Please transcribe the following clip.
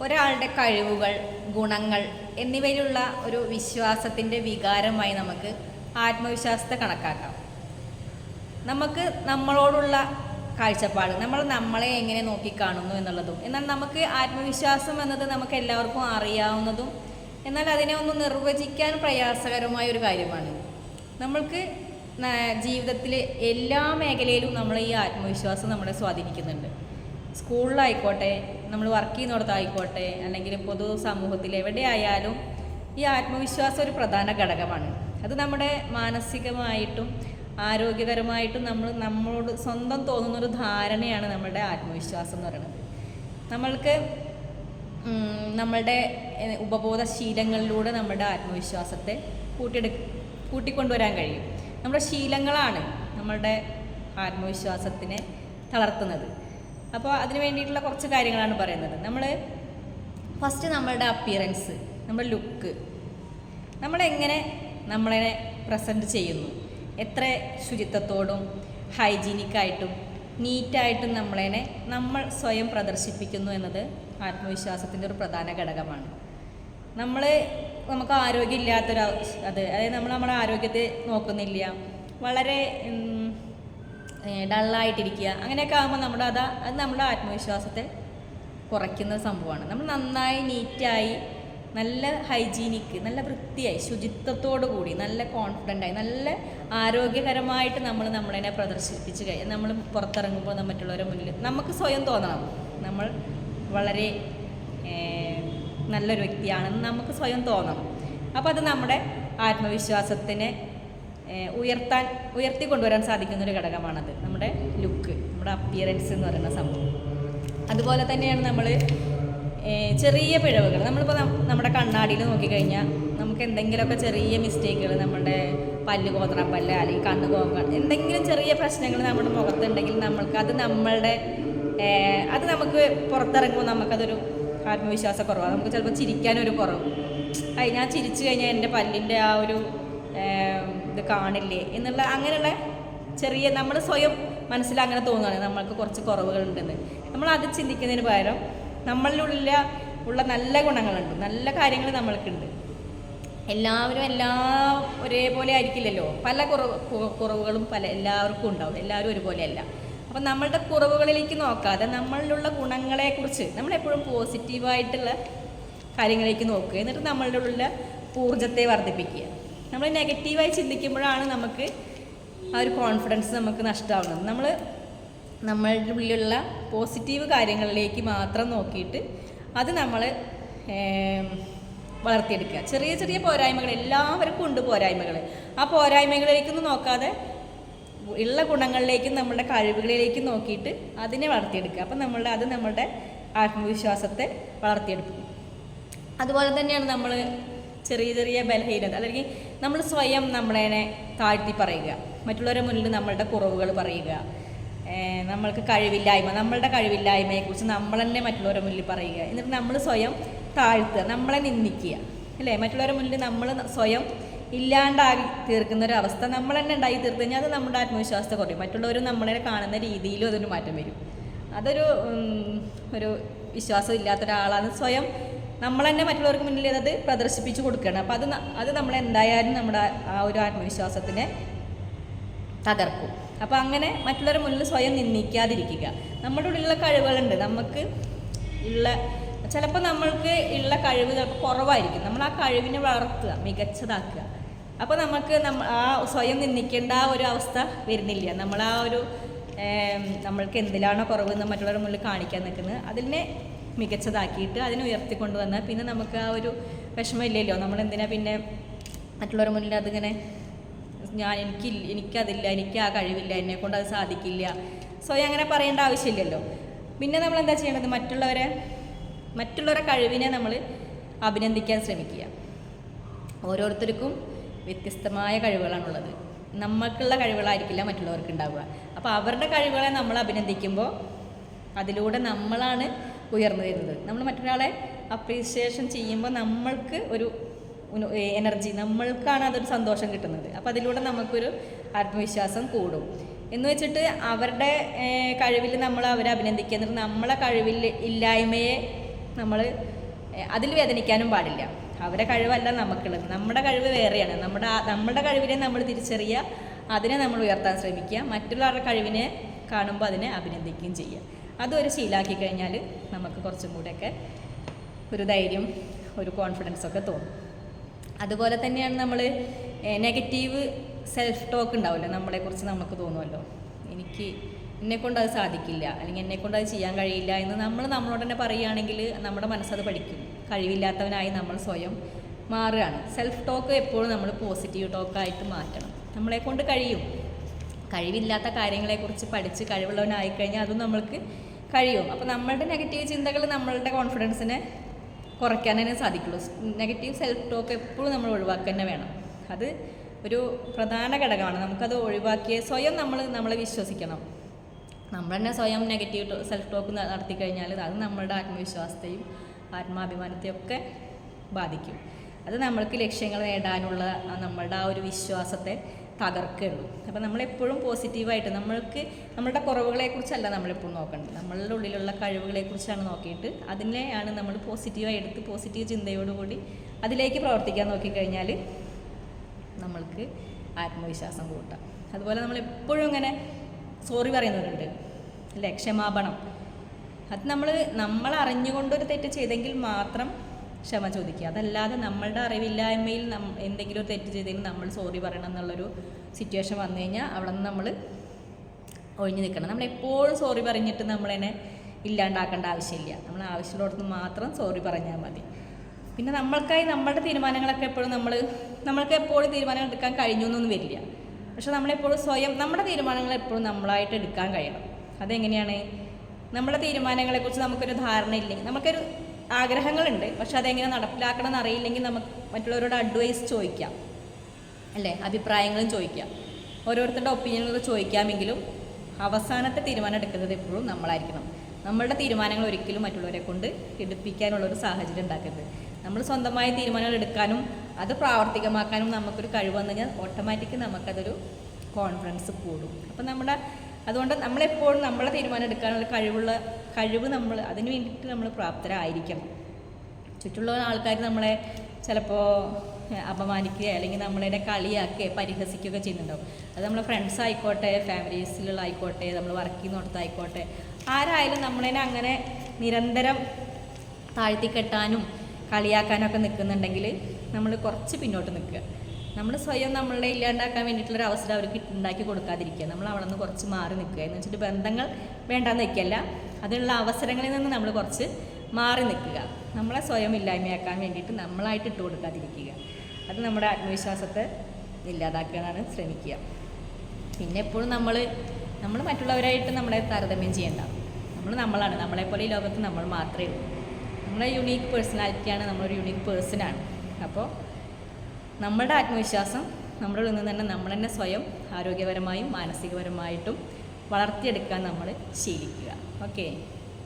ഒരാളുടെ കഴിവുകൾ, ഗുണങ്ങൾ എന്നിവയിലുള്ള ഒരു വിശ്വാസത്തിൻ്റെ വികാരമായി നമുക്ക് ആത്മവിശ്വാസത്തെ കണക്കാക്കാം. നമുക്ക് നമ്മളോടുള്ള കാഴ്ചപ്പാട്, നമ്മളെ എങ്ങനെ നോക്കിക്കാണുന്നു എന്നുള്ളതും. എന്നാൽ നമുക്ക് ആത്മവിശ്വാസം എന്നത് നമുക്ക് എല്ലാവർക്കും അറിയാവുന്നതും എന്നാൽ അതിനെ ഒന്ന് നിർവചിക്കാൻ പ്രയാസകരമായ ഒരു കാര്യമാണ്. നമ്മൾക്ക് ജീവിതത്തിലെ എല്ലാ മേഖലയിലും നമ്മളെ ഈ ആത്മവിശ്വാസം നമ്മളെ സ്വാധീനിക്കുന്നുണ്ട്. സ്കൂളിലായിക്കോട്ടെ, നമ്മൾ വർക്ക് ചെയ്യുന്നിടത്തായിക്കോട്ടെ, അല്ലെങ്കിൽ പൊതു സമൂഹത്തിൽ എവിടെയായാലും ഈ ആത്മവിശ്വാസം ഒരു പ്രധാന ഘടകമാണ്. അത് നമ്മുടെ മാനസികമായിട്ടും ആരോഗ്യകരമായിട്ടും നമ്മളോട് സ്വന്തം തോന്നുന്നൊരു ധാരണയാണ് നമ്മളുടെ ആത്മവിശ്വാസം എന്ന് പറയുന്നത്. നമ്മൾക്ക് നമ്മളുടെ ഉപബോധശീലങ്ങളിലൂടെ നമ്മുടെ ആത്മവിശ്വാസത്തെ കൂട്ടിക്കൊണ്ടുവരാൻ കഴിയും. നമ്മുടെ ശീലങ്ങളാണ് നമ്മളുടെ ആത്മവിശ്വാസത്തിനെ തളർത്തുന്നത്. അപ്പോൾ അതിന് വേണ്ടിയിട്ടുള്ള കുറച്ച് കാര്യങ്ങളാണ് പറയുന്നത്. ഫസ്റ്റ് നമ്മളുടെ അപ്പിയറൻസ്, നമ്മുടെ ലുക്ക്, നമ്മളെങ്ങനെ നമ്മളെ പ്രസൻറ്റ് ചെയ്യുന്നു, എത്ര ശുചിത്വത്തോടും ഹൈജീനിക്കായിട്ടും നീറ്റായിട്ടും നമ്മൾ സ്വയം പ്രദർശിപ്പിക്കുന്നു എന്നത് ആത്മവിശ്വാസത്തിൻ്റെ ഒരു പ്രധാന ഘടകമാണ്. നമുക്ക് ആരോഗ്യമില്ലാത്തൊരു അതായത് നമ്മുടെ ആരോഗ്യത്തെ നോക്കുന്നില്ല, വളരെ ഡള്ളായിട്ടിരിക്കുക, അങ്ങനെയൊക്കെ ആകുമ്പോൾ അത് നമ്മുടെ ആത്മവിശ്വാസത്തെ കുറയ്ക്കുന്ന സംഭവമാണ്. നമ്മൾ നന്നായി നീറ്റായി നല്ല ഹൈജീനിക്ക്, നല്ല വൃത്തിയായി ശുചിത്വത്തോടു കൂടി നല്ല കോൺഫിഡൻ്റായി നല്ല ആരോഗ്യകരമായിട്ട് നമ്മളതിനെ പ്രദർശിപ്പിച്ച് കഴിഞ്ഞാൽ നമ്മൾ പുറത്തിറങ്ങുമ്പോൾ മറ്റുള്ളവരുടെ മുന്നിൽ നമുക്ക് സ്വയം തോന്നണം നമ്മൾ വളരെ നല്ലൊരു വ്യക്തിയാണെന്ന് നമുക്ക് സ്വയം തോന്നണം. അപ്പോൾ അത് നമ്മുടെ ആത്മവിശ്വാസത്തിനെ ഉയർത്തിക്കൊണ്ടുവരാൻ സാധിക്കുന്നൊരു ഘടകമാണത്, നമ്മുടെ ലുക്ക്, നമ്മുടെ അപ്പിയറൻസ് എന്ന് പറയുന്ന സംഭവം. അതുപോലെ തന്നെയാണ് നമ്മൾ ചെറിയ പിഴവുകൾ, നമ്മളിപ്പോൾ നമ്മുടെ കണ്ണാടിയിൽ നോക്കിക്കഴിഞ്ഞാൽ നമുക്ക് എന്തെങ്കിലുമൊക്കെ ചെറിയ മിസ്റ്റേക്കുകൾ, നമ്മുടെ പല്ല് കോതറപ്പല്ല് അല്ലെങ്കിൽ കണ്ണ് കോങ്ങൽ, എന്തെങ്കിലും ചെറിയ പ്രശ്നങ്ങൾ നമ്മുടെ മുഖത്തുണ്ടെങ്കിൽ അത് നമുക്ക് പുറത്തിറങ്ങുമ്പോൾ നമുക്കതൊരു ആത്മവിശ്വാസക്കുറവാണ്. നമുക്ക് ചിലപ്പോൾ ചിരിക്കാനൊരു കുറവ്, ഞാൻ ചിരിച്ചു കഴിഞ്ഞാൽ എൻ്റെ പല്ലിൻ്റെ ആ ഒരു ഇത് കാണില്ലേ എന്നുള്ള അങ്ങനെയുള്ള ചെറിയ നമ്മൾ സ്വയം മനസ്സിൽ അങ്ങനെ തോന്നുകയാണ് നമ്മൾക്ക് കുറച്ച് കുറവുകളുണ്ടെന്ന്. നമ്മളത് ചിന്തിക്കുന്നതിന് പകരം നമ്മളിലുള്ള നല്ല ഗുണങ്ങളുണ്ട്, നല്ല കാര്യങ്ങൾ നമ്മൾക്കുണ്ട്. എല്ലാവരും എല്ലാം ഒരേപോലെ ആയിരിക്കില്ലല്ലോ, പല കുറവുകളും എല്ലാവർക്കും ഉണ്ടാവും, എല്ലാവരും ഒരുപോലെയല്ല. അപ്പം നമ്മളുടെ കുറവുകളിലേക്ക് നോക്കാതെ നമ്മളിലുള്ള ഗുണങ്ങളെക്കുറിച്ച് നമ്മളെപ്പോഴും പോസിറ്റീവായിട്ടുള്ള കാര്യങ്ങളിലേക്ക് നോക്കുക. എന്നിട്ട് നമ്മളുടെ ഉള്ള ഊർജ്ജത്തെ വർദ്ധിപ്പിക്കുക. നമ്മൾ നെഗറ്റീവായി ചിന്തിക്കുമ്പോഴാണ് നമുക്ക് ആ ഒരു കോൺഫിഡൻസ് നമുക്ക് നഷ്ടമാവുന്നത്. നമ്മളുടെ ഉള്ളിലുള്ള പോസിറ്റീവ് കാര്യങ്ങളിലേക്ക് മാത്രം നോക്കിയിട്ട് അത് നമ്മൾ വളർത്തിയെടുക്കുക. ചെറിയ ചെറിയ പോരായ്മകൾ, എല്ലാവർക്കും ഉണ്ട് പോരായ്മകൾ. ആ പോരായ്മകളിലേക്കൊന്നും നോക്കാതെ ഉള്ള ഗുണങ്ങളിലേക്കും നമ്മളുടെ കഴിവുകളിലേക്കും നോക്കിയിട്ട് അതിനെ വളർത്തിയെടുക്കുക. അപ്പം അത് നമ്മളുടെ ആത്മവിശ്വാസത്തെ വളർത്തിയെടുക്കും. അതുപോലെ തന്നെയാണ് നമ്മൾ ചെറിയ ചെറിയ ബലഹീനത, അല്ലെങ്കിൽ നമ്മൾ സ്വയം നമ്മളതിനെ താഴ്ത്തി പറയുക, മറ്റുള്ളവരുടെ മുന്നിൽ നമ്മളുടെ കുറവുകൾ പറയുക, നമ്മൾക്ക് നമ്മളുടെ കഴിവില്ലായ്മയെക്കുറിച്ച് നമ്മൾ തന്നെ മറ്റുള്ളവരുടെ മുന്നിൽ പറയുക, എന്നിട്ട് നമ്മൾ സ്വയം താഴ്ത്തുക, നമ്മളെ നിന്ദിക്കുക, അല്ലേ? മറ്റുള്ളവരുടെ മുന്നിൽ നമ്മൾ സ്വയം ഇല്ലാണ്ടാക്കി തീർക്കുന്നൊരവസ്ഥ നമ്മൾ തന്നെ ഉണ്ടാക്കി തീർത്തു കഴിഞ്ഞാൽ അത് നമ്മുടെ ആത്മവിശ്വാസത്തെ കുറയും. മറ്റുള്ളവരും നമ്മളെ കാണുന്ന രീതിയിലും അതൊരു മാറ്റം വരും. ഒരു വിശ്വാസം ഇല്ലാത്തൊരാളാണ് സ്വയം നമ്മൾ തന്നെ മറ്റുള്ളവർക്ക് മുന്നിൽ അത് പ്രദർശിപ്പിച്ച് കൊടുക്കുകയാണ്. അപ്പോൾ അത് നമ്മളെന്തായാലും നമ്മുടെ ആ ഒരു ആത്മവിശ്വാസത്തിനെ തകർക്കും. അപ്പോൾ അങ്ങനെ മറ്റുള്ളവരുടെ മുന്നിൽ സ്വയം നിന്ദിക്കാതിരിക്കുക. നമ്മുടെ ഉള്ളിലുള്ള കഴിവുകളുണ്ട്, ചിലപ്പോൾ നമ്മൾക്ക് ഉള്ള കഴിവ് ചിലപ്പോൾ കുറവായിരിക്കും. നമ്മൾ ആ കഴിവിനെ വളർത്തുക, മികച്ചതാക്കുക. അപ്പോൾ ആ സ്വയം നിന്ദിക്കേണ്ട ആ ഒരു അവസ്ഥ വരുന്നില്ല. നമ്മൾക്ക് എന്തിലാണോ കുറവെന്ന് മറ്റുള്ളവരുടെ മുന്നിൽ കാണിക്കാൻ നിൽക്കുന്നത് അതിനെ മികച്ചതാക്കിയിട്ട് അതിനെ ഉയർത്തിക്കൊണ്ടുവന്നാൽ പിന്നെ നമുക്ക് ആ ഒരു വിഷമമില്ലല്ലോ. നമ്മളെന്തിനാ പിന്നെ മറ്റുള്ളവരുടെ മുന്നിൽ അതിങ്ങനെ എനിക്കതില്ല, എനിക്ക് ആ കഴിവില്ല, എന്നെക്കൊണ്ട് അത് സാധിക്കില്ല, സ്വയം അങ്ങനെ പറയേണ്ട ആവശ്യമില്ലല്ലോ. പിന്നെ നമ്മൾ എന്താ ചെയ്യേണ്ടത്? മറ്റുള്ളവരുടെ കഴിവിനെ നമ്മൾ അഭിനന്ദിക്കാൻ ശ്രമിക്കുക. ഓരോരുത്തർക്കും വ്യത്യസ്തമായ കഴിവുകളാണുള്ളത്. നമ്മൾക്കുള്ള കഴിവുകളായിരിക്കില്ല മറ്റുള്ളവർക്ക് ഉണ്ടാവുക. അപ്പോൾ അവരുടെ കഴിവുകളെ നമ്മൾ അഭിനന്ദിക്കുമ്പോൾ അതിലൂടെ നമ്മളാണ് ഉയർന്നു വരുന്നത്. നമ്മൾ മറ്റൊരാളെ അപ്രീസിയേഷൻ ചെയ്യുമ്പോൾ നമ്മൾക്ക് ഒരു എനർജി, നമ്മൾക്കാണ് അതൊരു സന്തോഷം കിട്ടുന്നത്. അപ്പോൾ അതിലൂടെ നമുക്കൊരു ആത്മവിശ്വാസം കൂടും. എന്ന് വെച്ചിട്ട് അവരുടെ കഴിവിൽ നമ്മൾ അവരെ അഭിനന്ദിക്കുക, എന്നിട്ട് നമ്മളെ കഴിവിൽ ഇല്ലായ്മയെ നമ്മൾ അതിൽ വേദനിക്കാനും പാടില്ല. അവരെ കഴിവല്ല നമുക്കുള്ളത്, നമ്മുടെ കഴിവ് വേറെയാണ്. നമ്മുടെ കഴിവിനെ നമ്മൾ തിരിച്ചറിയുക, അതിനെ നമ്മൾ ഉയർത്താൻ ശ്രമിക്കുക, മറ്റുള്ളവരുടെ കഴിവിനെ കാണുമ്പോൾ അതിനെ അഭിനന്ദിക്കുകയും ചെയ്യുക. അതൊരു ശീലമാക്കി കഴിഞ്ഞാൽ നമുക്ക് കുറച്ചും കൂടെയൊക്കെ ഒരു ധൈര്യം, ഒരു കോൺഫിഡൻസൊക്കെ തോന്നും. അതുപോലെ തന്നെയാണ് നമ്മൾ നെഗറ്റീവ് സെൽഫ് ടോക്ക് ഉണ്ടാവില്ല, നമ്മളെക്കുറിച്ച് നമുക്ക് തോന്നുമല്ലോ, എന്നെക്കൊണ്ട് അത് സാധിക്കില്ല, അല്ലെങ്കിൽ എന്നെക്കൊണ്ട് അത് ചെയ്യാൻ കഴിയില്ല എന്ന് നമ്മളോട് തന്നെ പറയുകയാണെങ്കിൽ നമ്മുടെ മനസ്സത് പഠിക്കും. കഴിവില്ലാത്തവനായി നമ്മൾ സ്വയം മാറുകയാണ്. സെൽഫ് ടോക്ക് എപ്പോഴും നമ്മൾ പോസിറ്റീവ് ടോക്കായിട്ട് മാറ്റണം. നമ്മളെക്കൊണ്ട് കഴിയും. കഴിവില്ലാത്ത കാര്യങ്ങളെക്കുറിച്ച് പഠിച്ച് കഴിവുള്ളവനായിക്കഴിഞ്ഞാൽ അതും നമ്മൾക്ക് കഴിയും. അപ്പോൾ നമ്മളുടെ നെഗറ്റീവ് ചിന്തകൾ നമ്മളുടെ കോൺഫിഡൻസിനെ കുറയ്ക്കാൻ തന്നെ സാധിക്കുള്ളൂ. നെഗറ്റീവ് സെൽഫ് ടോക്ക് എപ്പോഴും നമ്മൾ ഒഴിവാക്കുക തന്നെ വേണം. അത് ഒരു പ്രധാന ഘടകമാണ്. നമുക്കത് ഒഴിവാക്കിയ സ്വയം നമ്മളെ വിശ്വസിക്കണം. നമ്മൾ തന്നെ സ്വയം നെഗറ്റീവ് സെൽഫ് ടോക്ക് നടത്തി കഴിഞ്ഞാൽ അത് നമ്മളുടെ ആത്മവിശ്വാസത്തെയും ആത്മാഭിമാനത്തെയും ഒക്കെ ബാധിക്കും. അത് നമ്മൾക്ക് ലക്ഷ്യങ്ങൾ നേടാനുള്ള നമ്മളുടെ ആ ഒരു വിശ്വാസത്തെ തകർക്കുകയുള്ളൂ. അപ്പോൾ നമ്മളെപ്പോഴും പോസിറ്റീവായിട്ട് നമ്മളുടെ കുറവുകളെക്കുറിച്ചല്ല നമ്മളെപ്പോഴും നോക്കേണ്ടത്, നമ്മളുടെ ഉള്ളിലുള്ള കഴിവുകളെക്കുറിച്ചാണ് നോക്കിയിട്ട് അതിനെയാണ് നമ്മൾ പോസിറ്റീവായി എടുത്ത് പോസിറ്റീവ് ചിന്തയോടുകൂടി അതിലേക്ക് പ്രവർത്തിക്കാൻ നോക്കിക്കഴിഞ്ഞാൽ നമ്മൾക്ക് ആത്മവിശ്വാസം കൂട്ടാം. അതുപോലെ നമ്മളെപ്പോഴും ഇങ്ങനെ സോറി പറയുന്നവരുണ്ട് അല്ലേ, ക്ഷമാപണം. അത് നമ്മൾ അറിഞ്ഞുകൊണ്ടൊരു തെറ്റ് ചെയ്തെങ്കിൽ മാത്രം ക്ഷമ ചോദിക്കുക. അതല്ലാതെ നമ്മളുടെ അറിവില്ലായ്മയിൽ എന്തെങ്കിലും ഒരു തെറ്റ് ചെയ്തെങ്കിൽ നമ്മൾ സോറി പറയണം എന്നുള്ളൊരു സിറ്റുവേഷൻ വന്നു കഴിഞ്ഞാൽ അവിടെ നിന്ന് നമ്മൾ ഒഴിഞ്ഞു നിൽക്കണം. നമ്മളെപ്പോഴും സോറി പറഞ്ഞിട്ട് നമ്മളതിനെ ഇല്ലാണ്ടാക്കേണ്ട ആവശ്യമില്ല. നമ്മൾ ആവശ്യമുള്ളിടത്ത് മാത്രം സോറി പറഞ്ഞാൽ മതി. പിന്നെ നമ്മൾക്കായി നമ്മളുടെ തീരുമാനങ്ങളൊക്കെ എപ്പോഴും നമ്മൾക്ക് എപ്പോഴും തീരുമാനങ്ങൾ എടുക്കാൻ കഴിഞ്ഞു എന്നൊന്നും വരില്ല. പക്ഷെ നമ്മളെപ്പോഴും സ്വയം നമ്മുടെ തീരുമാനങ്ങൾ എപ്പോഴും നമ്മളായിട്ട് എടുക്കാൻ കഴിയണം. അതെങ്ങനെയാണ്? നമ്മുടെ തീരുമാനങ്ങളെക്കുറിച്ച് നമുക്കൊരു ധാരണയില്ലെങ്കിൽ, നമുക്കൊരു ആഗ്രഹങ്ങളുണ്ട്, പക്ഷെ അതെങ്ങനെ നടപ്പിലാക്കണം എന്നറിയില്ലെങ്കിൽ നമുക്ക് മറ്റുള്ളവരോട് അഡ്വൈസ് ചോദിക്കാം അല്ലേ, അഭിപ്രായങ്ങളും ചോദിക്കാം, ഓരോരുത്തരുടെ ഒപ്പീനിയനുകൾ ചോദിക്കാമെങ്കിലും അവസാനത്തെ തീരുമാനം എടുക്കുന്നത് എപ്പോഴും നമ്മളായിരിക്കണം. നമ്മളുടെ തീരുമാനങ്ങൾ ഒരിക്കലും മറ്റുള്ളവരെ കൊണ്ട് എടുപ്പിക്കാനുള്ളൊരു സാഹചര്യം ഉണ്ടാക്കരുത്. നമ്മൾ സ്വന്തമായ തീരുമാനങ്ങൾ എടുക്കാനും അത് പ്രാവർത്തികമാക്കാനും നമുക്കൊരു കഴിവ് വന്നു കഴിഞ്ഞാൽ ഓട്ടോമാറ്റിക് നമുക്കതൊരു കോൺഫിഡൻസ് കൂടും. അപ്പം അതുകൊണ്ട് നമ്മളെപ്പോഴും നമ്മളെ തീരുമാനം എടുക്കാനുള്ള കഴിവ് അതിന് വേണ്ടിയിട്ട് നമ്മൾ പ്രാപ്തരായിരിക്കണം. ചുറ്റുള്ള ആൾക്കാർ നമ്മളെ ചിലപ്പോൾ അപമാനിക്കുക അല്ലെങ്കിൽ നമ്മളെ കളിയാക്കുക പരിഹസിക്കുകയൊക്കെ ചെയ്യുന്നുണ്ടാവും. അത് നമ്മളെ ഫ്രണ്ട്സ് ആയിക്കോട്ടെ, ഫാമിലീസിലുള്ള ആയിക്കോട്ടെ, നമ്മൾ വർക്ക് ചെയ്യുന്നിടത്തായിക്കോട്ടെ, ആരായാലും നമ്മളതിനെ അങ്ങനെ നിരന്തരം താഴ്ത്തിക്കെട്ടാനും കളിയാക്കാനൊക്കെ നിൽക്കുന്നുണ്ടെങ്കിൽ നമ്മൾ കുറച്ച് പിന്നോട്ട് നിൽക്കുക. നമ്മൾ സ്വയം നമ്മളെ ഇല്ലാണ്ടാക്കാൻ വേണ്ടിയിട്ടുള്ളൊരു അവസരം അവർക്ക് ഉണ്ടാക്കി കൊടുക്കാതിരിക്കുക. നമ്മൾ അവിടെ നിന്ന് കുറച്ച് മാറി നിൽക്കുക. എന്ന് വെച്ചിട്ട് ബന്ധങ്ങൾ വേണ്ടാന്ന് നിൽക്കുകയല്ല, അതിനുള്ള അവസരങ്ങളിൽ നിന്ന് നമ്മൾ കുറച്ച് മാറി നിൽക്കുക. നമ്മളെ സ്വയം ഇല്ലായ്മയാക്കാൻ വേണ്ടിയിട്ട് നമ്മളായിട്ട് ഇട്ട് കൊടുക്കാതിരിക്കുക. അത് നമ്മുടെ ആത്മവിശ്വാസത്തെ ഇല്ലാതാക്കാനാണ് ശ്രമിക്കുക. പിന്നെ എപ്പോഴും നമ്മൾ മറ്റുള്ളവരായിട്ട് നമ്മളെ താരതമ്യം ചെയ്യേണ്ട. നമ്മളാണ്, നമ്മളെപ്പോലെ ഈ ലോകത്ത് നമ്മൾ മാത്രമേ ഉള്ളൂ. നമ്മളെ യുണീക്ക് പേഴ്സണാലിറ്റിയാണ്, നമ്മളൊരു യുണീക്ക് പേഴ്സണാണ്. അപ്പോൾ നമ്മളുടെ ആത്മവിശ്വാസം നമ്മുടെ ഉള്ളിൽ നിന്ന് തന്നെ നമ്മൾ തന്നെ സ്വയം ആരോഗ്യപരമായും മാനസികപരമായിട്ടും വളർത്തിയെടുക്കാൻ നമ്മൾ ശീലിക്കുക. ഓക്കെ.